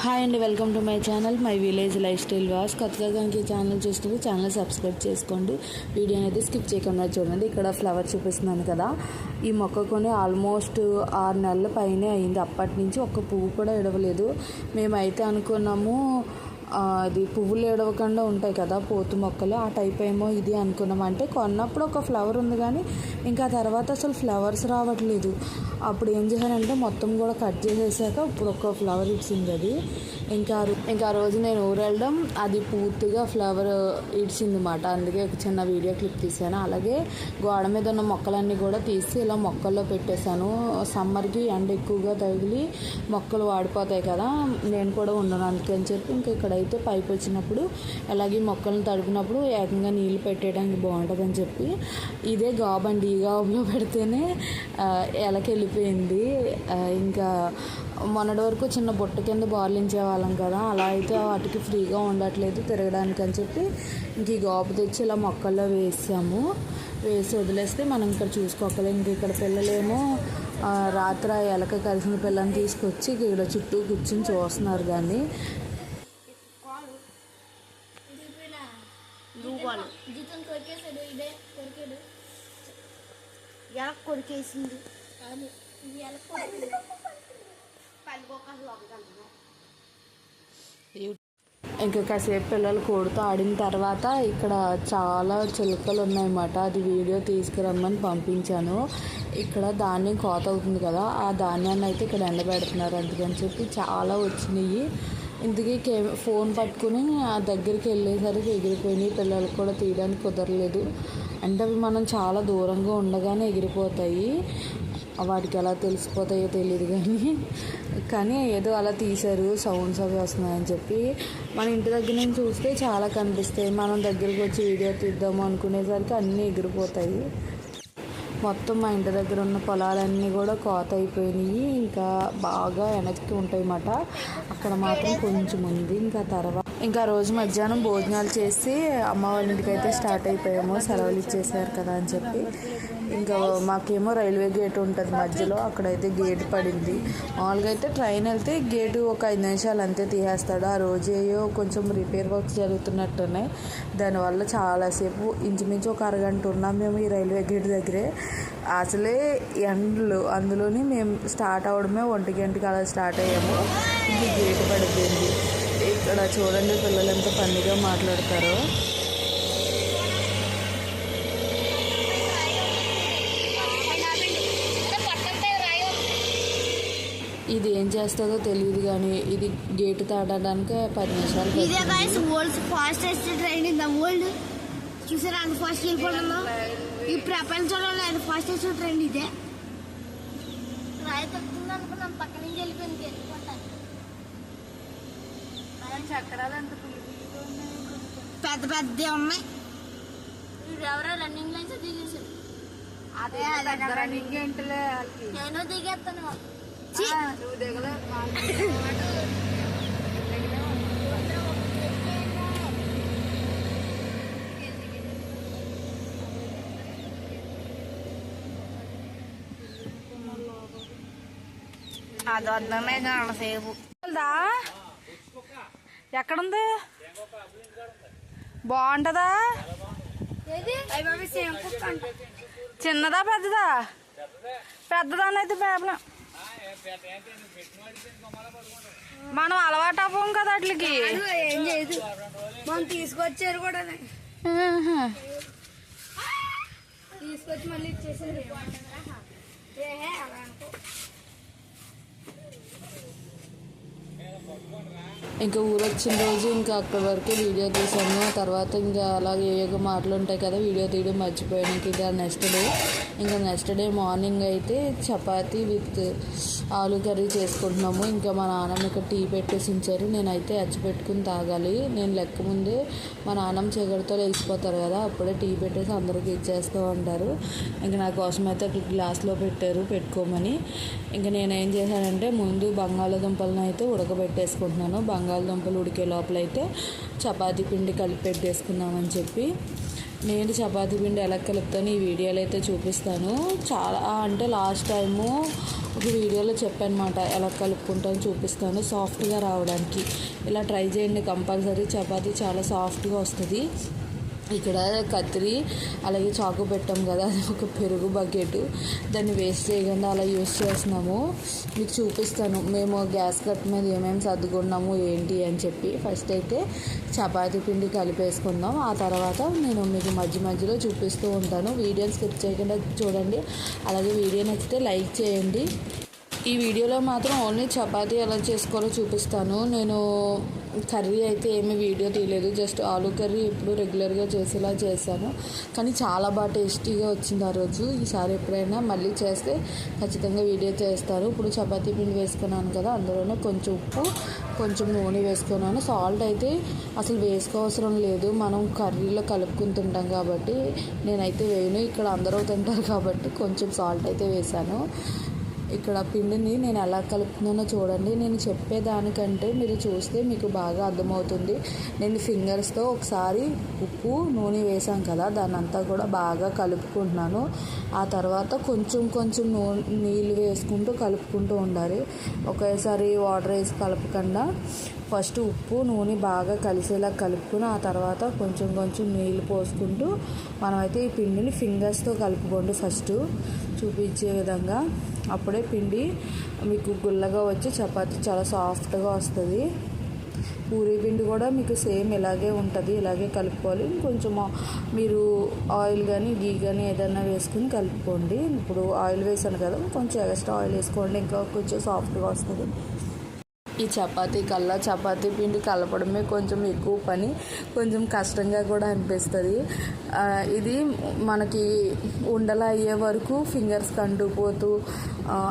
Hi అండి, welcome to my channel my village life style was. కొత్తగా కనుక channel చూస్తుంటే ఛానల్ సబ్స్క్రైబ్ చేసుకోండి. వీడియో అనేది స్కిప్ చేయకుండా చూడండి. ఇక్కడ ఫ్లవర్ చూపిస్తున్నాను కదా, ఈ మొక్క కొని ఆల్మోస్ట్ 6 నెలల పైనే అయింది. అప్పటి నుంచి ఒక్క పువ్వు కూడా ఇడవలేదు. మేమైతే అనుకున్నాము అది పువ్వులు ఏడవకుండా ఉంటాయి కదా పోతు మొక్కలు, ఆ టైప్ ఏమో ఇది అనుకున్నాం. అంటే కొన్నప్పుడు ఒక ఫ్లవర్ ఉంది కానీ ఇంకా తర్వాత అసలు ఫ్లవర్స్ రావట్లేదు. అప్పుడు ఏం చేశానంటే మొత్తం కూడా కట్ చేసేసాక ఇప్పుడు ఒక ఫ్లవర్ ఇచ్చింది అది. ఇంకా ఆ రోజు నేను ఊరు వెళ్ళడం అది పూర్తిగా ఫ్లవర్ ఇచ్చింది అన్నమాట. అందుకే ఒక చిన్న వీడియో క్లిప్ తీసాను. అలాగే గోడ మీద ఉన్న మొక్కలన్నీ కూడా తీసి ఇలా మొక్కల్లో పెట్టేశాను. సమ్మర్కి ఎండ ఎక్కువగా తగిలి మొక్కలు వాడిపోతాయి కదా, నేను కూడా ఉండను అందుకని చెప్పి ఇంకా ఇక్కడైతే పైపు వచ్చినప్పుడు అలాగే మొక్కలను తడిపినప్పుడు ఏకంగా నీళ్ళు పెట్టేయడానికి బాగుంటుందని చెప్పి ఇదే గాబండి, ఈ గాబులో పెడితేనే ఎలకెళ్ళిపోయింది. ఇంకా మొన్నటి వరకు చిన్న బుట్ట కింద బార్లించేవాళ్ళం కదా, అలా అయితే వాటికి ఫ్రీగా ఉండట్లేదు తిరగడానికి అని చెప్పి ఇంక ఈ గాబు తెచ్చి ఇలా మొక్కల్లో వేసి వదిలేస్తే మనం ఇక్కడ చూసుకోగలం. ఇంక ఇక్కడ పిల్లలేమో రాత్రి ఎలక కలిసిన పిల్లని తీసుకొచ్చి ఇక్కడ చుట్టూ కూర్చొని చూస్తున్నారు. దాన్ని కొరికేసింది. ఇంకా కాసేపు పిల్లలు కోడితో ఆడిన తర్వాత ఇక్కడ చాలా చిలుకలు ఉన్నాయన్నమాట. అది వీడియో తీసుకురమ్మని పంపించాను. ఇక్కడ ధాన్యం కోత అవుతుంది కదా, ఆ ధాన్యాన్ని అయితే ఇక్కడ ఎండబెడుతున్నారు. అందుకని చెప్పి చాలా వచ్చినాయి. ఇందుకే ఫోన్ పట్టుకుని ఆ దగ్గరికి వెళ్ళేసరికి ఎగిరిపోయినాయి. పిల్లలకు కూడా తీయడానికి కుదరలేదు. అంటే అవి మనం చాలా దూరంగా ఉండగానే ఎగిరిపోతాయి. వాటికి ఎలా తెలిసిపోతాయో తెలియదు కానీ ఏదో అలా తీశారు, సౌండ్స్ అవి వస్తున్నాయని చెప్పి. మన ఇంటి దగ్గర నుంచి చూస్తే చాలా కనిపిస్తాయి. మనం దగ్గరికి వచ్చి వీడియో తీద్దాము అనుకునేసరికి అన్నీ ఎగిరిపోతాయి. మొత్తం మా ఇంటి దగ్గర ఉన్న పొలాలన్నీ కూడా కోత అయిపోయినాయి. ఇంకా బాగా వెనక్కి ఉంటాయి అన్నమాట. అక్కడ మాత్రం కొంచెం ఉంది. ఇంకా రోజు మధ్యాహ్నం భోజనాలు చేసి అమ్మ వాళ్ళ ఇంటికి అయితే స్టార్ట్ అయిపోయాము. సెలవులు ఇచ్చేసారు కదా అని చెప్పి. ఇంకా మాకేమో రైల్వే గేట్ ఉంటుంది మధ్యలో, అక్కడైతే గేట్ పడింది. మామూలుగా అయితే ట్రైన్ వెళ్తే గేటు ఒక 5 నిమిషాలు అంతే తీసేస్తాడు. ఆ రోజు కొంచెం రిపేర్ వర్క్స్ జరుగుతున్నట్టున్నాయి. దానివల్ల చాలాసేపు ఇంచుమించు ఒక అరగంట ఉన్నాం మేము ఈ రైల్వే గేట్ దగ్గరే. అసలే ఎండలు, అందులోని మేము స్టార్ట్ అవ్వడమే 1 గంటకి అలా స్టార్ట్ అయ్యాము. ఇది గేట్ పడిపోయింది. ఇక్కడ చూడండి పిల్లలు ఎంత ఫన్నీగా మాట్లాడతారో. ఇది ఏం చేస్తుందో తెలియదు కానీ ఇది గేటు తాడడానికి 10 నిమిషాలు. చూసారా అంత ఫాస్ట్ వెళ్ళిపోవడంలో ఈ ప్రపంచంలో ఫాస్టెస్ట్ ట్రైన్ ఇదే. రాయి తగ్గుతుంది అనుకున్నాం, పక్క నుంచి వెళ్ళిపోయింది వెళ్ళిపోతాను. చక్రాలు అంత పెద్ద పెద్ద ఉన్నాయి. ఎవరో రన్నింగ్ లైన్స్ దిగేసారు. అదే రన్నింగ్ ఏంటలే, నేను దిగేస్తాను. అది వద్దనే కానసేపు ఎక్కడుంది, బాగుంటుందా? చిన్నదా పెద్దదా? పెద్దదానైతే పేపల మనం అలవాటు అవ్వం కదా వాటికి. ఏం చేయదు, మనం తీసుకొచ్చారు కూడా, తీసుకొచ్చి మళ్ళీ ఇచ్చేసారు. అలా అనుకో. ఇంకా ఊరు వచ్చిన రోజు ఇంకా అక్కడి వరకే వీడియో తీసాము. తర్వాత ఇంకా అలాగే ఏవో మాటలు ఉంటాయి కదా, వీడియో తీయడం మర్చిపోయాను. ఇంకా నెక్స్ట్ డే మార్నింగ్ అయితే చపాతీ విత్ ఆలు కర్రీ చేసుకుంటున్నాము. ఇంకా మా నాన్నమ్మ ఇక్కడ టీ పెట్టేసి ఉంచారు. నేనైతే అచ్చి పెట్టుకుని తాగాలి. నేను లెక్క ముందే మా నాన్నమ్మ చీకటితో లేచిపోతారు కదా, అప్పుడే టీ పెట్టేసి అందరికీ ఇచ్చేస్తూ ఉంటారు. ఇంకా నా కోసం అయితే అక్కడ గ్లాస్లో పెట్టుకోమని. ఇంకా నేనేం చేశానంటే ముందు బంగాళాదుంపలను అయితే ఉడకబెట్టేసుకుంటున్నాను. బంగాళదుంపలు ఉడికే లోపలైతే చపాతీ పిండి కలిపి పెట్టేసుకుందామని చెప్పి నేను చపాతీ పిండి ఎలా కలుపుతాను ఈ వీడియోలో అయితే చూపిస్తాను. చాలా అంటే లాస్ట్ టైము ఒక వీడియోలో చెప్పానమాట ఎలా కలుపుకుంటాను చూపిస్తాను సాఫ్ట్గా రావడానికి. ఇలా ట్రై చేయండి కంపల్సరీ, చపాతీ చాలా సాఫ్ట్గా వస్తుంది. ఇక్కడ కత్తిరి అలాగే చాకు పెట్టాం కదా, అది ఒక పెరుగు బకెట్, దాన్ని వేస్ట్ చేయకుండా అలా యూస్ చేస్తున్నాము. మీకు చూపిస్తాను మేము గ్యాస్ కట్ మీద ఏమేమి సర్దుకున్నాము ఏంటి అని చెప్పి. ఫస్ట్ అయితే చపాతీ పిండి కలిపేసుకుందాం, ఆ తర్వాత నేను మీకు మధ్యలో చూపిస్తూ ఉంటాను. వీడియోని స్కిప్ చేయకుండా చూడండి. అలాగే వీడియో నచ్చితే లైక్ చేయండి. ఈ వీడియోలో మాత్రం ఓన్లీ చపాతీ ఎలా చేసుకోవాలో చూపిస్తాను. నేను కర్రీ అయితే ఏమీ వీడియో తీయలేదు, జస్ట్ ఆలూ కర్రీ ఎప్పుడు రెగ్యులర్గా చేసేలా చేశాను. కానీ చాలా బాగా టేస్టీగా వచ్చింది ఆ రోజు. ఈసారి ఎప్పుడైనా మళ్ళీ చేస్తే ఖచ్చితంగా వీడియో చేస్తాను. ఇప్పుడు చపాతీ పిండి వేసుకున్నాను కదా, అందులోనే కొంచెం ఉప్పు, కొంచెం నూనె వేసుకున్నాను. సాల్ట్ అయితే అసలు వేసుకోవసరం లేదు, మనం కర్రీలో కలుపుకుని తింటాం కాబట్టి నేనైతే వేయను. ఇక్కడ అందరూ తింటారు కాబట్టి కొంచెం సాల్ట్ అయితే వేసాను. ఇక్కడ పిండిని నేను ఎలా కలుపుతున్నానో చూడండి. నేను చెప్పేదానికంటే మీరు చూస్తే మీకు బాగా అర్థమవుతుంది. నేను ఫింగర్స్తో ఒకసారి ఉప్పు నూనె వేసాం కదా, దాన్ని అంతా కూడా బాగా కలుపుకుంటున్నాను. ఆ తర్వాత కొంచెం నీళ్ళు వేసుకుంటూ కలుపుకుంటూ ఉండాలి. ఒకేసారి వాటర్ వేసి కలపకుండా ఫస్ట్ ఉప్పు నూనె బాగా కలిసేలా కలుపుకుని ఆ తర్వాత కొంచెం నీళ్ళు పోసుకుంటూ మనమైతే ఈ పిండిని ఫింగర్స్తో కలుపుకోండి ఫస్ట్ చూపించే విధంగా. అప్పుడే పిండి మీకు గుల్లగా వచ్చి చపాతీ చాలా సాఫ్ట్గా వస్తుంది. పూరీ పిండి కూడా మీకు సేమ్ ఇలాగే ఉంటుంది, ఇలాగే కలుపుకోవాలి. కొంచెం మీరు ఆయిల్ కానీ గీ కానీ ఏదైనా వేసుకుని కలుపుకోండి. ఇప్పుడు ఆయిల్ వేసాను కదా, కొంచెం ఎక్స్ట్రా ఆయిల్ వేసుకోండి, ఇంకా కొంచెం సాఫ్ట్గా వస్తుంది. ఈ చపాతీ పిండి కలపడమే కొంచెం ఎక్కువ పని, కొంచెం కష్టంగా కూడా అనిపిస్తుంది. ఇది మనకి ఉండలా అయ్యే వరకు ఫింగర్స్ కంటుపోతూ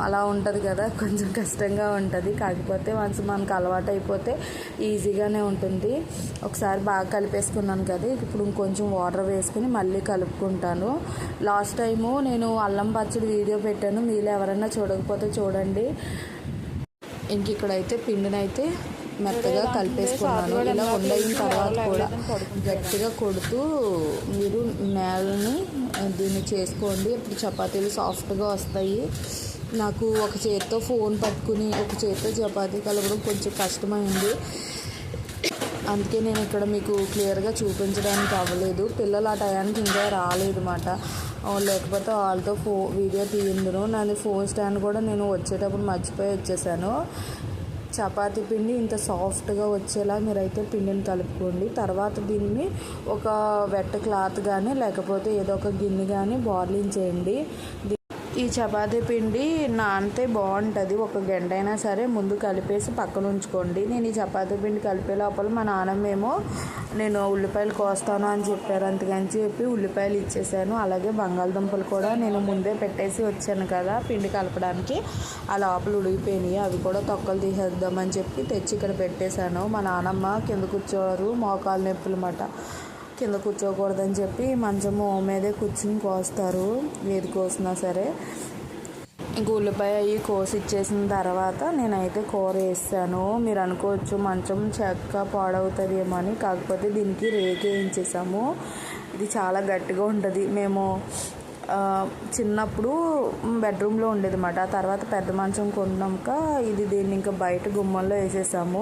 అలా ఉంటుంది కదా, కొంచెం కష్టంగా ఉంటుంది. కాకపోతే వన్స్ మనకు అలవాటు అయిపోతే ఈజీగానే ఉంటుంది. ఒకసారి బాగా కలిపేసుకున్నాను కదా, ఇప్పుడు ఇంకొంచెం వాటర్ వేసుకుని మళ్ళీ కలుపుకుంటాను. లాస్ట్ టైము నేను అల్లం పచ్చడి వీడియో పెట్టాను, మీరు ఎవరైనా చూడకపోతే చూడండి. ఇంక ఇక్కడైతే పిండినైతే మెత్తగా కలిపేసుకున్నాను. ఇలా ఉండయిన తర్వాత కూడా గట్టిగా కొడుతూ మీరు నేలని దీన్ని చేసుకోండి. ఇప్పుడు చపాతీలు సాఫ్ట్గా వస్తాయి. నాకు ఒక చేతితో ఫోన్ పట్టుకుని ఒక చేతితో చపాతీ కలపడం కొంచెం కష్టమైంది, అందుకే నేను ఇక్కడ మీకు క్లియర్గా చూపించడానికి అవ్వలేదు. పిల్లలు ఆ టయానికి ఇంకా రాలేదు అన్నమాట, లేకపోతే వాళ్ళతో వీడియో తీయందును. నాది ఫోన్ స్టాండ్ కూడా నేను వచ్చేటప్పుడు మర్చిపోయి వచ్చేసాను. చపాతీ పిండి ఇంత సాఫ్ట్గా వచ్చేలా మీరైతే పిండిని కలుపుకోండి. తర్వాత దీన్ని ఒక వెట్ క్లాత్ కానీ లేకపోతే ఏదో ఒక గిన్నె కానీ బాయిలింగ్ చేయండి. ఈ చపాతీ పిండి నానితే బాగుంటుంది. ఒక గంట అయినా సరే ముందు కలిపేసి పక్కన ఉంచుకోండి. నేను ఈ చపాతీ పిండి కలిపే లోపల మా నాన్నమ్మేమో నేను ఉల్లిపాయలు కోస్తాను అని చెప్పారు, అందుకని చెప్పి ఉల్లిపాయలు ఇచ్చేసాను. అలాగే బంగాళదుంపలు కూడా నేను ముందే పెట్టేసి వచ్చాను కదా పిండి కలపడానికి, ఆ లోపల ఉడిగిపోయినాయి. అవి కూడా తొక్కలు తీసేద్దామని చెప్పి తెచ్చి ఇక్కడ పెట్టేశాను. మా నాన్నమ్మ కింద కూర్చోరు, మోకాలు నొప్పులు అన్నమాట, కింద కూర్చోకూడదని చెప్పి మంచము మీదే కూర్చుని కోస్తారు ఏది కోసినా సరే. ఇంక ఉల్లిపాయ అవి కోసి ఇచ్చేసిన తర్వాత నేనైతే కూర వేసాను. మీరు అనుకోవచ్చు మంచం చెక్క పాడవుతుందేమో అని, కాకపోతే దీనికి రేకు వేయించేసాము. ఇది చాలా గట్టిగా ఉంటుంది. మేము చిన్నప్పుడు బెడ్రూమ్లో ఉండేది అన్నమాట, తర్వాత పెద్ద మంచం కొన్నాక దీన్ని ఇంకా బయట గుమ్మంలో వేసేసాము.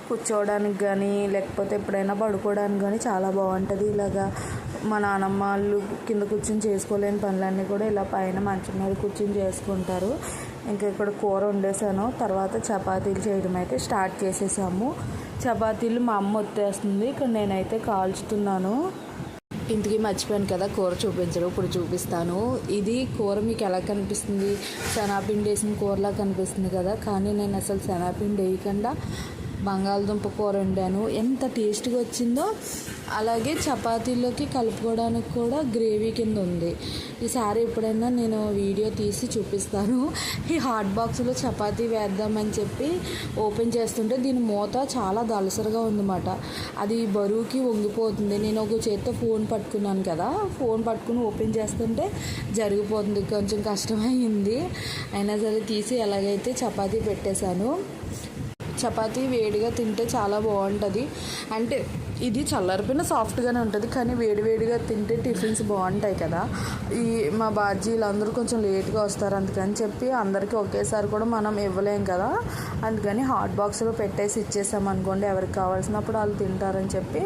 కూర్చోవడానికి కానీ లేకపోతే ఎప్పుడైనా పడుకోవడానికి కానీ చాలా బాగుంటుంది. ఇలాగా మా నాన్నమ్మ వాళ్ళు కింద కూర్చొని చేసుకోలేని పనులన్నీ కూడా ఇలా పైన మంచం మీద కూర్చొని చేసుకుంటారు. ఇంకా ఇక్కడ కూర వండేసాను, తర్వాత చపాతీలు చేయడం అయితే స్టార్ట్ చేసేసాము. చపాతీలు మా అమ్మ వచ్చేస్తుంది, ఇక్కడ నేనైతే కాల్చుతున్నాను. ఇంటికి మర్చిపోయాను కదా కూర చూపించడం, ఇప్పుడు చూపిస్తాను. ఇది కూర మీకు ఎలా కనిపిస్తుంది, శనగపిండి వేసిన కూరలా కనిపిస్తుంది కదా, కానీ నేను అసలు శనగపిండి వేయకుండా బంగాళదుంప కూర వండాను. ఎంత టేస్ట్గా వచ్చిందో, అలాగే చపాతీలోకి కలుపుకోవడానికి కూడా గ్రేవీ కింద ఉంది. ఈసారి ఎప్పుడైనా నేను వీడియో తీసి చూపిస్తాను. ఈ హాట్ బాక్స్లో చపాతీ వేద్దామని చెప్పి ఓపెన్ చేస్తుంటే దీని మూత చాలా దళసరిగా ఉందన్నమాట, అది బరువుకి వంగిపోతుంది. నేను ఒక చేత్తో ఫోన్ పట్టుకున్నాను కదా, ఫోన్ పట్టుకుని ఓపెన్ చేస్తుంటే జరిగిపోతుంది, కొంచెం కష్టమైంది. అయినా సరే తీసి ఎలాగైతే చపాతీ పెట్టేశాను. చపాతీ వేడిగా తింటే చాలా బాగుంటుంది. అంటే ఇది చల్లారిపోయిన సాఫ్ట్గానే ఉంటుంది, కానీ వేడివేడిగా తింటే టిఫిన్స్ బాగుంటాయి కదా. మా బాజీలు అందరూ కొంచెం లేట్గా వస్తారు, అందుకని చెప్పి అందరికీ ఒకేసారి కూడా మనం ఇవ్వలేం కదా. అందుకని హాట్ బాక్స్లో పెట్టేసి ఇచ్చేసాము అనుకోండి, ఎవరికి కావాల్సినప్పుడు వాళ్ళు తింటారని చెప్పి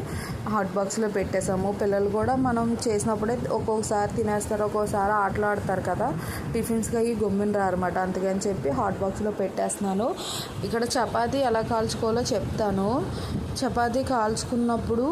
హాట్ బాక్స్లో పెట్టేసాము. పిల్లలు కూడా మనం చేసినప్పుడే ఒక్కొక్కసారి తినేస్తారు, ఒక్కొక్కసారి ఆటలాడతారు కదా, టిఫిన్స్కి అవి గమ్మున రారన్నమాట. అందుకని చెప్పి హాట్ బాక్స్లో పెట్టేస్తున్నాను. ఇక్కడ చపాతీ ఎలా కాల్చుకోవాలో చెప్తాను. చపాతీ కాల్చుకున్నప్పుడు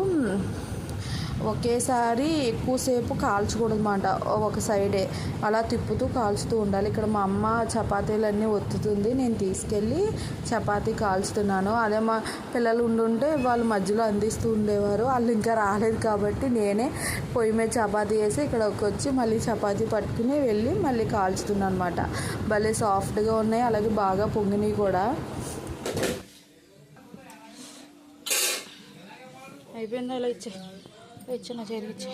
ఒకేసారి ఎక్కువసేపు కాల్చకూడదు అన్నమాట, ఒక సైడే అలా తిప్పుతూ కాల్చుతూ ఉండాలి. ఇక్కడ మా అమ్మ చపాతీలన్నీ ఒత్తుతుంది, నేను తీసుకెళ్ళి చపాతీ కాల్చుతున్నాను. అదే మా పిల్లలు ఉండుంటే వాళ్ళు మధ్యలో అందిస్తూ ఉండేవారు, వాళ్ళు ఇంకా రాలేదు కాబట్టి నేనే పొయ్యి మీద చపాతీ వేసి ఇక్కడికి వచ్చి మళ్ళీ చపాతీ పట్టుకుని వెళ్ళి మళ్ళీ కాల్చుతున్నాను అనమాట. భలే సాఫ్ట్గా ఉన్నాయి, అలాగే బాగా పొంగినవి కూడా. అయిపోయిందా? ఇలా ఇచ్చే నా చేతికి ఇచ్చే.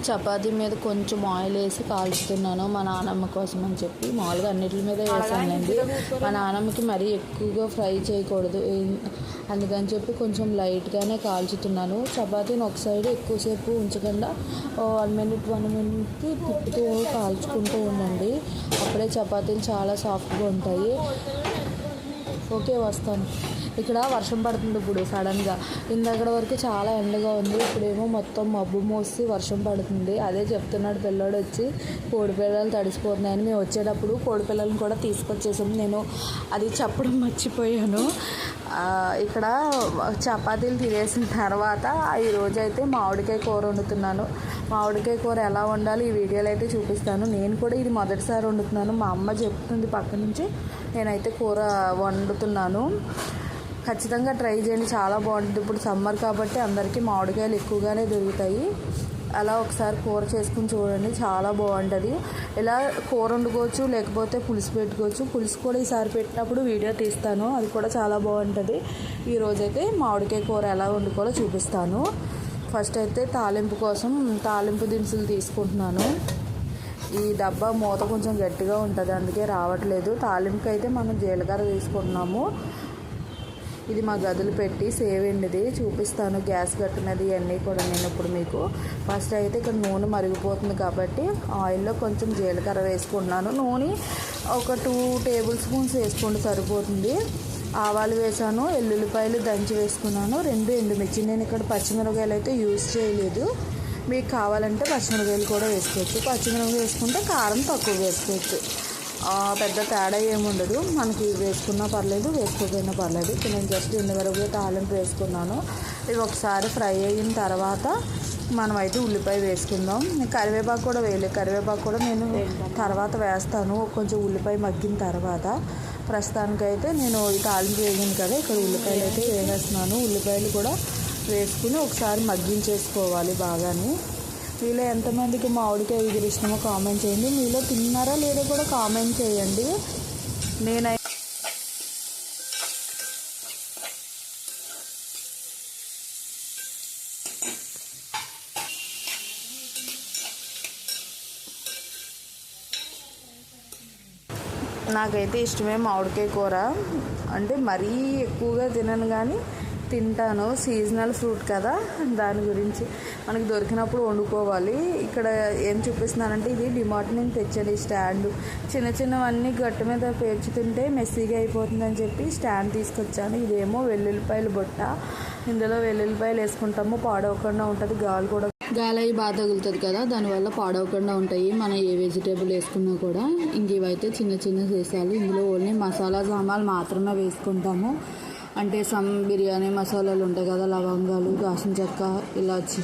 చపాతీ మీద కొంచెం ఆయిల్ వేసి కాల్చుతున్నాను మా నానమ్మ కోసం అని చెప్పి. మామూలుగా అన్నిటి మీద వేసానండి, మా నానమ్మకి మరీ ఎక్కువగా ఫ్రై చేయకూడదు, అందుకని చెప్పి కొంచెం లైట్గానే కాల్చుతున్నాను. చపాతీని ఒక సైడ్ ఎక్కువసేపు ఉంచకుండా 1 minute తిప్పుతూ కాల్చుకుంటూ ఉండండి, అప్పుడే చపాతీలు చాలా సాఫ్ట్గా ఉంటాయి. ఓకే, వస్తాను. ఇక్కడ వర్షం పడుతుంది ఇప్పుడు సడన్గా. ఇందాక వరకు చాలా ఎండగా ఉంది, ఇప్పుడేమో మొత్తం మబ్బు మోసి వర్షం పడుతుంది. అదే చెప్తున్నాడు పిల్లోడు వచ్చి కోడి పిల్లలు తడిసిపోతున్నాయని. మేము వచ్చేటప్పుడు కోడి పిల్లలను కూడా తీసుకొచ్చేసాము, నేను అది చెప్పడం మర్చిపోయాను. ఇక్కడ చపాతీలు తినేసిన తర్వాత ఈరోజు అయితే మామిడికాయ కూర వండుతున్నాను. మామిడికాయ కూర ఎలా వండాలి ఈ వీడియోలో అయితే చూపిస్తాను. నేను కూడా ఇది మొదటిసారి వండుతున్నాను, మా అమ్మ చెప్తుంది పక్క నుంచి, నేనైతే కూర వండుతున్నాను. ఖచ్చితంగా ట్రై చేయండి, చాలా బాగుంటుంది. ఇప్పుడు సమ్మర్ కాబట్టి అందరికీ మామిడికాయలు ఎక్కువగానే దొరుకుతాయి. అలా ఒకసారి కూర చేసుకుని చూడండి, చాలా బాగుంటుంది. ఇలా కూర వండుకోవచ్చు, లేకపోతే పులుసు పెట్టుకోవచ్చు. పులుసు కూడా ఈసారి పెట్టినప్పుడు వీడియో తీస్తాను, అది కూడా చాలా బాగుంటుంది. ఈరోజైతే మామిడికాయ కూర ఎలా వండుకోవాలో చూపిస్తాను. ఫస్ట్ అయితే తాలింపు కోసం తాలింపు దినుసులు తీసుకుంటున్నాను. ఈ డబ్బా మూత కొంచెం గట్టిగా ఉంటుంది, అందుకే రావట్లేదు. తాలింపుకి అయితే మనం జీలకర్ర తీసుకుంటున్నాము. ఇది మా గదులు పెట్టి సేవ్ అయింది, చూపిస్తాను గ్యాస్ కట్టినది ఇవన్నీ కూడా నేను ఇప్పుడు మీకు. ఫస్ట్ అయితే ఇక్కడ నూనె మరిగిపోతుంది కాబట్టి ఆయిల్లో కొంచెం జీలకర్ర వేసుకుంటున్నాను. నూనె ఒక 2 tablespoons వేసుకోండి సరిపోతుంది. ఆవాలు వేసాను, ఎల్లుల్లిపాయలు దంచి వేసుకున్నాను, 2 ఎండుమిర్చి. నేను ఇక్కడ పచ్చిమిరపకాయలు అయితే యూజ్ చేయలేదు, మీకు కావాలంటే పచ్చిమిరపకాయలు కూడా వేసుకోవచ్చు. పచ్చిమిరపకాయలు వేసుకుంటే కారం తక్కువ వేసుకోవచ్చు, పెద్ద తేడా ఏముండదు. మనకి వేసుకున్నా పర్లేదు, వేసుకోకపోయినా పర్లేదు. ఇప్పుడు నేను జస్ట్ ఎండుమిరపకాయ తాలింపు వేసుకున్నాను. ఇవి ఒకసారి ఫ్రై అయిన తర్వాత మనమైతే ఉల్లిపాయ వేసుకుందాం. కరివేపాకు కూడా వేయలేదు, కరివేపాకు కూడా నేను తర్వాత వేస్తాను కొంచెం ఉల్లిపాయ మగ్గిన తర్వాత. ప్రస్తుతానికైతే నేను ఈ తాలింపు వేగింది కదా, ఇక్కడ ఉల్లిపాయలు అయితే వేసేస్తున్నాను. ఉల్లిపాయలు కూడా వేసుకుని ఒకసారి మగ్గించేసుకోవాలి బాగానే. మీలో ఎంతమందికి మామిడికాయ ఎగురు ఇష్టమో కామెంట్ చేయండి, మీలో తిన్నారా లేదో కూడా కామెంట్ చేయండి. నాకైతే ఇష్టమే మామిడికాయ కూర, అంటే మరీ ఎక్కువగా తినను కానీ తింటాను. సీజనల్ ఫ్రూట్ కదా, దాని గురించి మనకి దొరికినప్పుడు వండుకోవాలి. ఇక్కడ ఏం చూపిస్తున్నానంటే ఇది డిమార్ట్ నుంచి తెచ్చాను. ఈ స్టాండ్ చిన్న చిన్నవన్నీ గట్టు మీద పేర్చుతుంటే మెస్సీగా అయిపోతుందని చెప్పి స్టాండ్ తీసుకొచ్చాను. ఇదేమో వెల్లుల్లిపాయలు బుట్ట, ఇందులో వెల్లుల్లిపాయలు వేసుకుంటాము, పాడవకుండా ఉంటుంది. గాలి అవి బాగా తగులుతుంది కదా, దానివల్ల పాడవకుండా ఉంటాయి మనం ఏ వెజిటేబుల్ వేసుకున్నా కూడా. ఇంక ఇవైతే చిన్న చిన్న సీసాలు, ఇందులో ఓన్లీ మసాలా సామాన్లు మాత్రమే వేసుకుంటాము. అంటే బిర్యానీ మసాలాలు ఉంటాయి కదా, లవంగాలు, దాల్చిన చెక్క, ఇలాచి,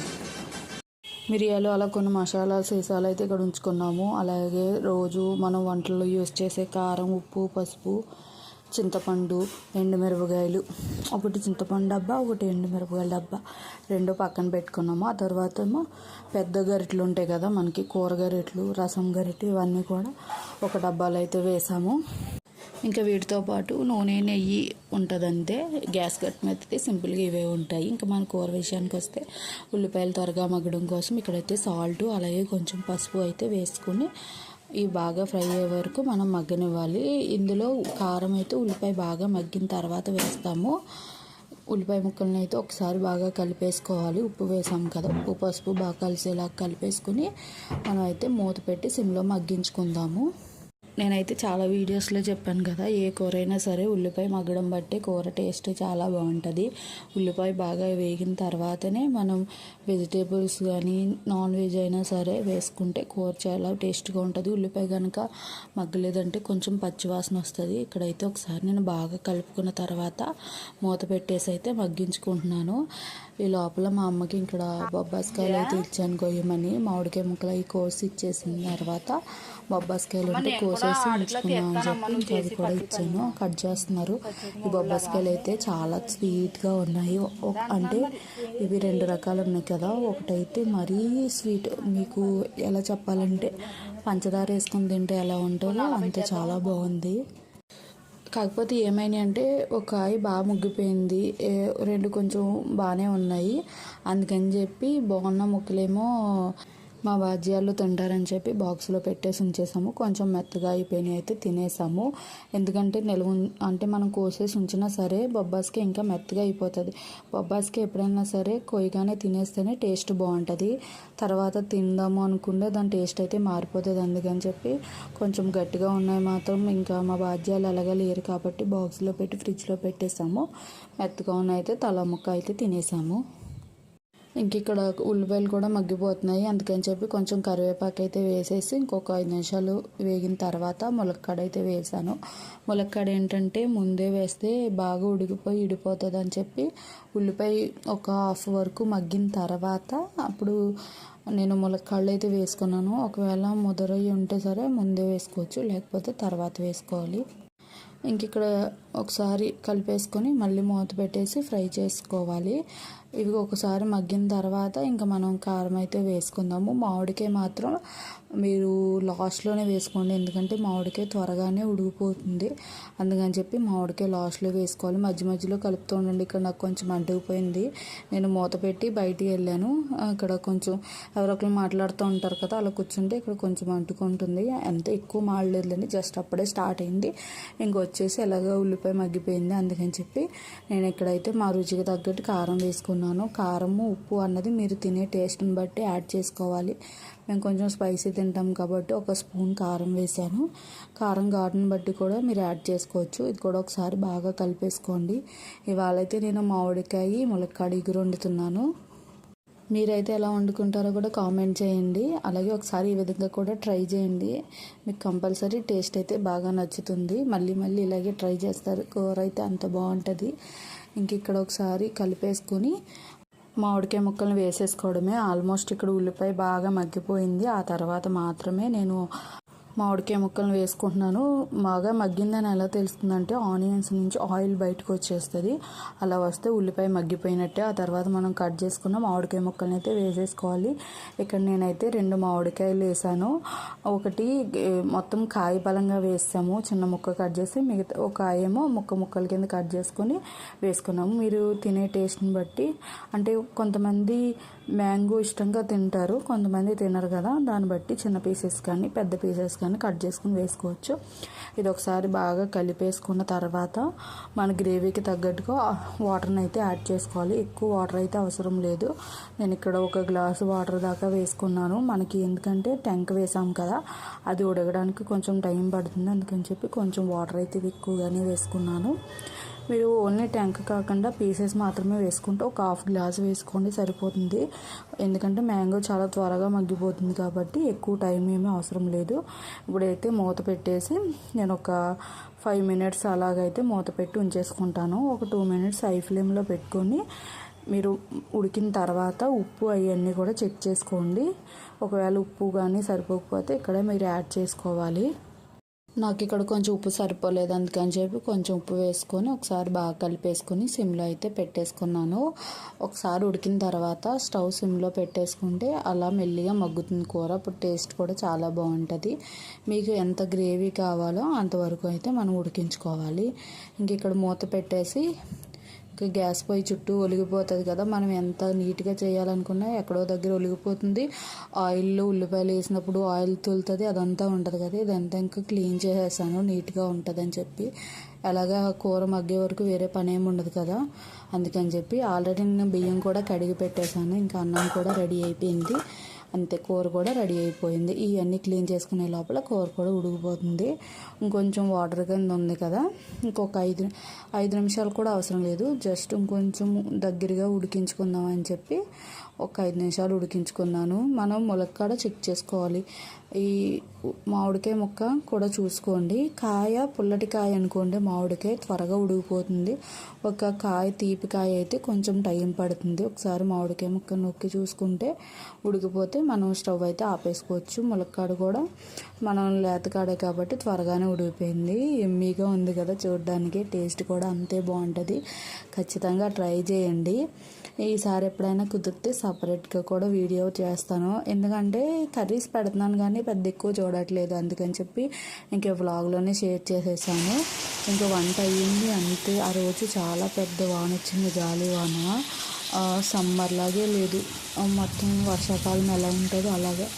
మిరియాలు, అలా కొన్ని మసాలా సీసాలు అయితే ఇక్కడ ఉంచుకున్నాము. అలాగే రోజు మనం వంటల్లో యూజ్ చేసే కారం, ఉప్పు, పసుపు, చింతపండు, ఎండుమిరపకాయలు, ఒకటి చింతపండు డబ్బా, ఒకటి ఎండుమిరపకాయల డబ్బా, 2 పక్కన పెట్టుకున్నాము. ఆ తర్వాత ఏమో పెద్ద గరిటెలు ఉంటాయి కదా మనకి, కూర గరిటెలు, రసం గరిటె, ఇవన్నీ కూడా ఒక డబ్బాలో అయితే వేసాము. ఇంకా వీటితో పాటు నూనె, నెయ్యి ఉంటుంది అంతే. గ్యాస్ కట్ మీద సింపుల్గా ఇవే ఉంటాయి. ఇంకా మన కూర విషయానికి వస్తే ఉల్లిపాయలు త్వరగా మగ్గడం కోసం ఇక్కడైతే సాల్ట్, అలాగే కొంచెం పసుపు అయితే వేసుకుని ఇవి బాగా ఫ్రై అయ్యే వరకు మనం మగ్గనివ్వాలి. ఇందులో కారం అయితే ఉల్లిపాయ బాగా మగ్గిన తర్వాత వేస్తాము. ఉల్లిపాయ ముక్కలను అయితే ఒకసారి బాగా కలిపేసుకోవాలి. ఉప్పు వేసాం కదా, ఉప్పు పసుపు బాగా కలిసేలా కలిపేసుకుని మనం అయితే మూత పెట్టి సిమ్లో మగ్గించుకుందాము. నేనైతే చాలా వీడియోస్లో చెప్పాను కదా, ఏ కూర అయినా సరే ఉల్లిపాయ మగ్గడం బట్టి కూర టేస్ట్ చాలా బాగుంటుంది. ఉల్లిపాయ బాగా వేగిన తర్వాతనే మనం వెజిటేబుల్స్ కానీ నాన్ వెజ్ అయినా సరే వేసుకుంటే కూర చాలా టేస్ట్గా ఉంటుంది. ఉల్లిపాయ కనుక మగ్గలేదంటే కొంచెం పచ్చివాసన వస్తుంది. ఇక్కడైతే ఒకసారి నేను బాగా కలుపుకున్న తర్వాత మూత పెట్టేసి అయితే మగ్గించుకుంటున్నాను. ఈ లోపల మా అమ్మకి ఇక్కడ బొబ్బాస్కాయలు అయితే ఇచ్చాను కొయ్యమని. మామిడికాయ ముక్కలు అవి కోసి ఇచ్చేసిన తర్వాత బొబ్బాస్కాయలు ఉంటే కోసేసి ఉంచుకున్నాం అని చెప్పి ఇంకా అది కూడా ఇచ్చాను. కట్ చేస్తున్నారు. ఈ బొబ్బాస్కాయలు అయితే చాలా స్వీట్గా ఉన్నాయి. అంటే ఇవి 2 రకాలు ఉన్నాయి కదా, ఒకటైతే మరీ స్వీట్, మీకు ఎలా చెప్పాలంటే పంచదార వేసుకొని తింటే ఎలా ఉంటుందో అంతే చాలా బాగుంది. కాకపోతే ఏమైనా అంటే ఒక కాయ బాగా ముగ్గిపోయింది, 2 కొంచెం బాగానే ఉన్నాయి. అందుకని చెప్పి బాగున్న ముక్కలేమో మా బాజ్యాలు తింటారని చెప్పి బాక్స్లో పెట్టేసి ఉంచేసాము. కొంచెం మెత్తగా అయిపోయినాయి అయితే తినేసాము. ఎందుకంటే అంటే మనం కోసేసి ఉంచినా సరే బొబ్బాస్కి ఇంకా మెత్తగా అయిపోతుంది. బొబ్బాస్కి ఎప్పుడైనా సరే కొయ్యగానే తినేస్తేనే టేస్ట్ బాగుంటుంది. తర్వాత తిందాము అనుకుంటే దాని టేస్ట్ అయితే మారిపోతుంది. అందుకని చెప్పి కొంచెం గట్టిగా ఉన్నాయి మాత్రం ఇంకా మా బాధ్యాలు అలాగా లేరు కాబట్టి బాక్స్లో పెట్టి ఫ్రిడ్జ్లో పెట్టేసాము. మెత్తగా ఉన్నాయి అయితే తల ముక్క అయితే తినేసాము. ఇంక ఇక్కడ ఉల్లిపాయలు కూడా మగ్గిపోతున్నాయి. అందుకని చెప్పి కొంచెం కరివేపాకు అయితే వేసేసి ఇంకొక 5 నిమిషాలు వేగిన తర్వాత ములక్కాడ అయితే వేసాను. ములక్కాడ ఏంటంటే ముందే వేస్తే బాగా ఉడికిపోయి ఇడిపోతుంది అని చెప్పి ఉల్లిపాయ ఒక హాఫ్ వరకు మగ్గిన తర్వాత అప్పుడు నేను ములక్కాడలు అయితే వేసుకున్నాను. ఒకవేళ ముదరయ్యి ఉంటే సరే ముందే వేసుకోవచ్చు, లేకపోతే తర్వాత వేసుకోవాలి. ఇంక ఇక్కడ ఒకసారి కలిపేసుకొని మళ్ళీ మూత పెట్టేసి ఫ్రై చేసుకోవాలి. ఇవి ఒకసారి మగ్గిన తర్వాత ఇంకా మనం కారం అయితే వేసుకుందాము. మామిడికాయ మాత్రం మీరు లాస్ట్లోనే వేసుకోండి, ఎందుకంటే మామిడికాయ త్వరగానే ఉడికిపోతుంది. అందుకని చెప్పి మామిడికాయ లాస్ట్లో వేసుకోవాలి. మధ్య మధ్యలో కలుపుతూ ఉండండి. ఇక్కడ నాకు కొంచెం అంటుకుపోయింది, నేను మూత పెట్టి బయటికి వెళ్ళాను. ఇక్కడ కొంచెం ఎవరొకరు మాట్లాడుతూ ఉంటారు కదా, అలా కూర్చుంటే ఇక్కడ కొంచెం అంటుకుంటుంది. అంత ఎక్కువ మాడలేదులేండి, జస్ట్ అప్పుడే స్టార్ట్ అయింది. ఇంకొచ్చేసి ఎలాగో ఉల్లిపాయ మగ్గిపోయింది. అందుకని చెప్పి నేను ఇక్కడైతే మా రుచికి తగ్గట్టు కారం వేసుకున్నాను. కారము ఉప్పు అన్నది మీరు తినే టేస్ట్ని బట్టి యాడ్ చేసుకోవాలి. మేము కొంచెం స్పైసీ తింటాం కాబట్టి 1 స్పూన్ కారం వేసాను. కారం ఘాటుని బట్టి కూడా మీరు యాడ్ చేసుకోవచ్చు. ఇది కూడా ఒకసారి బాగా కలిపేసుకోండి. ఇవాళ అయితే నేను మామిడికాయ ములక్కాడ ఇగురు వండుతున్నాను. మీరైతే ఎలా వండుకుంటారో కూడా కామెంట్ చేయండి. అలాగే ఒకసారి ఈ విధంగా కూడా ట్రై చేయండి, మీకు కంపల్సరీ టేస్ట్ అయితే బాగా నచ్చుతుంది. మళ్ళీ మళ్ళీ ఇలాగే ట్రై చేస్తారు. కూర అయితే అంత బాగుంటుంది. ఇంక ఇక్కడ ఒకసారి కలిపేసుకొని మామిడికాయ ముక్కలను వేసేసుకోవడమే. ఆల్మోస్ట్ ఇక్కడ ఉల్లిపాయ బాగా మగ్గిపోయింది. ఆ తర్వాత మాత్రమే నేను మామిడికాయ ముక్కలను వేసుకుంటున్నాను. బాగా మగ్గిందని ఎలా తెలుస్తుందంటే ఆనియన్స్ నుంచి ఆయిల్ బయటకు వచ్చేస్తుంది. అలా వస్తే ఉల్లిపాయ మగ్గిపోయినట్టే. ఆ తర్వాత మనం కట్ చేసుకున్న మామిడికాయ ముక్కలను అయితే వేసేసుకోవాలి. ఇక్కడ నేనైతే 2 మామిడికాయలు వేసాను. ఒకటి మొత్తం కాయ బలంగా వేసాము, చిన్న ముక్క కట్ చేసి, మిగతా ఒక కాయేమో ముక్కల కింద కట్ చేసుకొని వేసుకున్నాము. మీరు తినే టేస్ట్ని బట్టి, అంటే కొంతమంది మ్యాంగో ఇష్టంగా తింటారు, కొంతమంది తినరు కదా, దాన్ని బట్టి చిన్న పీసెస్ కానీ పెద్ద పీసెస్ కానీ కట్ చేసుకుని వేసుకోవచ్చు. ఇది ఒకసారి బాగా కలిపేసుకున్న తర్వాత మన గ్రేవీకి తగ్గట్టుగా వాటర్ని అయితే యాడ్ చేసుకోవాలి. ఎక్కువ వాటర్ అయితే అవసరం లేదు. నేను ఇక్కడ 1 గ్లాసు వాటర్ దాకా వేసుకున్నాను. మనకి ఎందుకంటే టెంక వేసాం కదా, అది ఉడకడానికి కొంచెం టైం పడుతుంది. అందుకని చెప్పి కొంచెం వాటర్ అయితే ఎక్కువగానే వేసుకున్నాను. మీరు ఓన్లీ ట్యాంక్ కాకుండా పీసెస్ మాత్రమే వేసుకుంటే 1 హాఫ్ గ్లాస్ వేసుకోండి సరిపోతుంది. ఎందుకంటే మ్యాంగో చాలా త్వరగా మగ్గిపోతుంది కాబట్టి ఎక్కువ టైం ఏమీ అవసరం లేదు. ఇప్పుడైతే మూత పెట్టేసి నేను ఒక 5 మినిట్స్ అలాగైతే మూత పెట్టి ఉంచేసుకుంటాను. ఒక 2 మినిట్స్ హై ఫ్లేమ్లో పెట్టుకొని మీరు ఉడికిన తర్వాత ఉప్పు అవన్నీ కూడా చెక్ చేసుకోండి. ఒకవేళ ఉప్పు కానీ సరిపోకపోతే ఇక్కడ మీరు యాడ్ చేసుకోవాలి. నాకు ఇక్కడ కొంచెం ఉప్పు సరిపోలేదు, అందుకని చెప్పి కొంచెం ఉప్పు వేసుకొని ఒకసారి బాగా కలిపేసుకొని సిమ్లో అయితే పెట్టేసుకున్నాను. ఒకసారి ఉడికిన తర్వాత స్టవ్ సిమ్లో పెట్టేసుకుంటే అలా మెల్లిగా మగ్గుతుంది కూర. అప్పుడు టేస్ట్ కూడా చాలా బాగుంటుంది. మీకు ఎంత గ్రేవీ కావాలో అంతవరకు అయితే మనం ఉడికించుకోవాలి. ఇంక ఇక్కడ మూత పెట్టేసి గ్యాస్ పొయ్యి చుట్టూ ఒలిగిపోతుంది కదా, మనం ఎంత నీట్గా చేయాలనుకున్నా ఎక్కడో దగ్గర ఒలిగిపోతుంది. ఆయిల్లో ఉల్లిపాయలు వేసినప్పుడు ఆయిల్ తూలుతుంది, అదంతా ఉంటుంది కదా. ఇదంతా ఇంకా క్లీన్ చేసేసాను నీట్గా ఉంటుందని చెప్పి. అలాగా కూర మగ్గే వరకు వేరే పని ఏమి ఉండదు కదా, అందుకని చెప్పి ఆల్రెడీ నేను బియ్యం కూడా కడిగి పెట్టేశాను. ఇంకా అన్నం కూడా రెడీ అయిపోయింది, అంతే. కూర కూడా రెడీ అయిపోయింది. ఇవన్నీ క్లీన్ చేసుకునే లోపల కూర కూడా ఉడికిపోతుంది. ఇంకొంచెం వాటర్ కింద ఉంది కదా, ఇంకొక 5 నిమిషాలు కూడా అవసరం లేదు. జస్ట్ ఇంకొంచెం దగ్గరగా ఉడికించుకుందాం అని చెప్పి ఒక 5 నిమిషాలు ఉడికించుకున్నాను. మనం ములక్కాడ చెక్ చేసుకోవాలి. ఈ మామిడికాయ ముక్క కూడా చూసుకోండి. కాయ పుల్లటి కాయ అనుకోండి, మామిడికాయ త్వరగా ఉడికిపోతుంది. ఒక కాయ తీపి కాయ అయితే కొంచెం టైం పడుతుంది. ఒకసారి మామిడికాయ ముక్క నొక్కి చూసుకుంటే ఉడికిపోతే మనం స్టవ్ అయితే ఆపేసుకోవచ్చు. ములక్కాడ కూడా మనం లేతకాడే కాబట్టి త్వరగానే ఉడికిపోయింది. ఎమ్మీగా ఉంది కదా చూడడానికి, టేస్ట్ కూడా అంతే బాగుంటుంది. ఖచ్చితంగా ట్రై చేయండి. ఈసారి ఎప్పుడైనా కుదిరితే సపరేట్గా కూడా వీడియో చేస్తాను, ఎందుకంటే కర్రీస్ పెడుతున్నాను కానీ పెద్ద ఎక్కువ చూడట్లేదు, అందుకని చెప్పి ఇంకా వ్లాగ్లోనే షేర్ చేసేసాను. ఇంకా వంట అయ్యింది అంతే. ఆ రోజు చాలా పెద్ద వాన వచ్చింది, గాలి వాన. సమ్మర్ లాగే లేదు, మొత్తం వర్షాకాలం ఎలా ఉంటుందో అలాగే.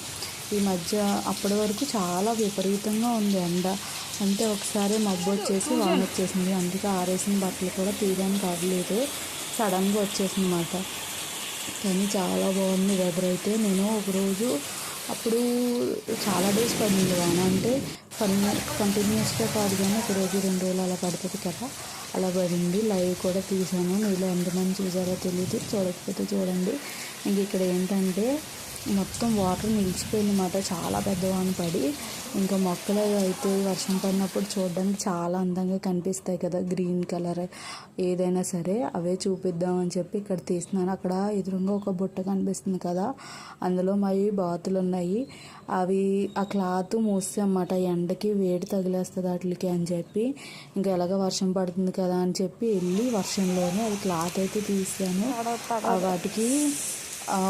ఈ మధ్య అప్పటి వరకు చాలా విపరీతంగా ఉంది ఎండ, అంటే ఒకసారి మబ్బు వచ్చేసి వాన వచ్చేసింది. అందుకే ఆరేసిన బట్టలు కూడా తీయడానికి అవ్వలేదు, సడన్గా వచ్చేసింది అన్నమాట. కానీ చాలా బాగుంది వెదర్ అయితే. నేను ఒకరోజు అప్పుడు చాలా డేస్ పడింది వాన, అంటే కంటిన్యూస్గా కాదు కానీ ఒకరోజు 2 రోజులు అలా పడుతుంది కదా, అలా పడింది. లైవ్ కూడా తీసాను, మీలో ఎంతమంది చూసారో తెలియదు, చూడకపోతే చూడండి. ఇంక ఇక్కడ ఏంటంటే మొత్తం వాటర్ నిలిచిపోయిందన్నమాట, చాలా పెద్ద వాన పడి. ఇంకా మొక్కలు అయితే వర్షం పడినప్పుడు చూడడానికి చాలా అందంగా కనిపిస్తాయి కదా, గ్రీన్ కలర్ ఏదైనా సరే, అవే చూపిద్దామని చెప్పి ఇక్కడ తీస్తున్నాను. అక్కడ ఎదురుగా ఒక బుట్ట కనిపిస్తుంది కదా, అందులో మరి బాతులు ఉన్నాయి. అవి ఆ క్లాత్ మూస్తే అన్నమాట, ఎండకి వేడి తగిలేస్తుంది వాటికి అని చెప్పి. ఇంకా ఎలాగ వర్షం పడుతుంది కదా అని చెప్పి వెళ్ళి వర్షంలోనే అది క్లాత్ అయితే తీసాను. వాటికి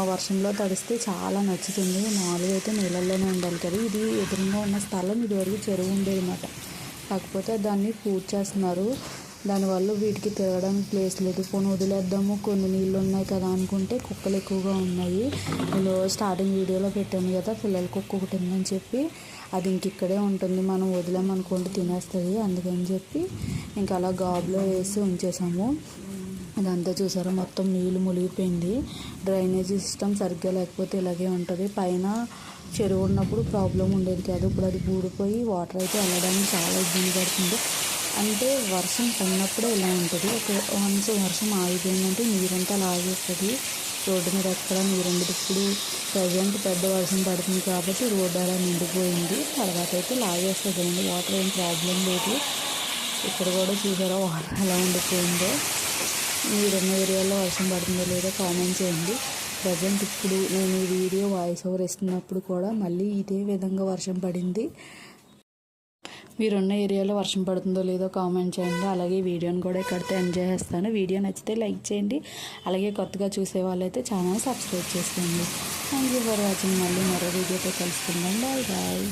వర్షంలో తడిస్తే చాలా నచ్చుతుంది. మామూలుగా అయితే నీళ్ళల్లోనే ఉండాలి కదా. ఇది ఎదురుగా ఉన్న స్థలం ఇదివరకు చెరువు ఉండేది అన్నమాట, కాకపోతే దాన్ని పూర్తి చేస్తున్నారు. దానివల్ల వీటికి తిరగడానికి ప్లేస్ లేదు. పోనీ వదిలేద్దాము, కొన్ని నీళ్ళు ఉన్నాయి కదా అనుకుంటే కుక్కలు ఎక్కువగా ఉన్నాయి. నేను స్టార్టింగ్ వీడియోలో పెట్టాను కదా, పిల్లల కుక్క ఒకటి ఉందని చెప్పి, అది ఇంక ఇక్కడే ఉంటుంది, మనం వదిలేమనుకోండి తినేస్తుంది. అందుకని చెప్పి ఇంకా అలా గాబులో వేసి ఉంచేసాము. అదంతా చూసారా, మొత్తం నీళ్ళు మునిగిపోయింది. డ్రైనేజీ సిస్టమ్ సరిగ్గా లేకపోతే ఇలాగే ఉంటుంది. పైన చెరువు ఉన్నప్పుడు ప్రాబ్లం ఉండేది కాదు, ఇప్పుడు అది ఊడిపోయి వాటర్ అయితే వెళ్ళడానికి చాలా ఇబ్బంది పడుతుంది. అంటే వర్షం పడినప్పుడే ఇలా ఉంటుంది. వన్స్ వర్షం ఆగిపోయిందంటే నీరంతా లాగేస్తుంది. రోడ్డు మీద ఎక్కడ నీరు ఉండదు. ఇప్పుడు ప్రజెంట్ పెద్ద వర్షం పడుతుంది కాబట్టి రోడ్డు అలా నిండిపోయింది, తర్వాత అయితే లాగేస్తుంది అండి. వాటర్ ఏం ప్రాబ్లం లేదు. ఇక్కడ కూడా చూసారా వాటర్ ఎలా ఉండిపోయిందో. మీరున్న ఏరియాలో వర్షం పడుతుందో లేదో కామెంట్ చేయండి. ప్రజెంట్ ఇప్పుడు నేను ఈ వీడియో వాయిస్ ఓవర్ ఇస్తున్నప్పుడు కూడా మళ్ళీ ఇదే విధంగా వర్షం పడింది. మీరున్న ఏరియాలో వర్షం పడుతుందో లేదో కామెంట్ చేయండి. అలాగే వీడియోని కూడా ఇక్కడితో ఎంజాయ్ చేస్తాను. వీడియో నచ్చితే లైక్ చేయండి. అలాగే కొత్తగా చూసే వాళ్ళైతే ఛానల్ సబ్స్క్రైబ్ చేసుకోండి. Thank you for watching. మళ్ళీ మరో వీడియోతో కలుసుకుందాం. Bye bye.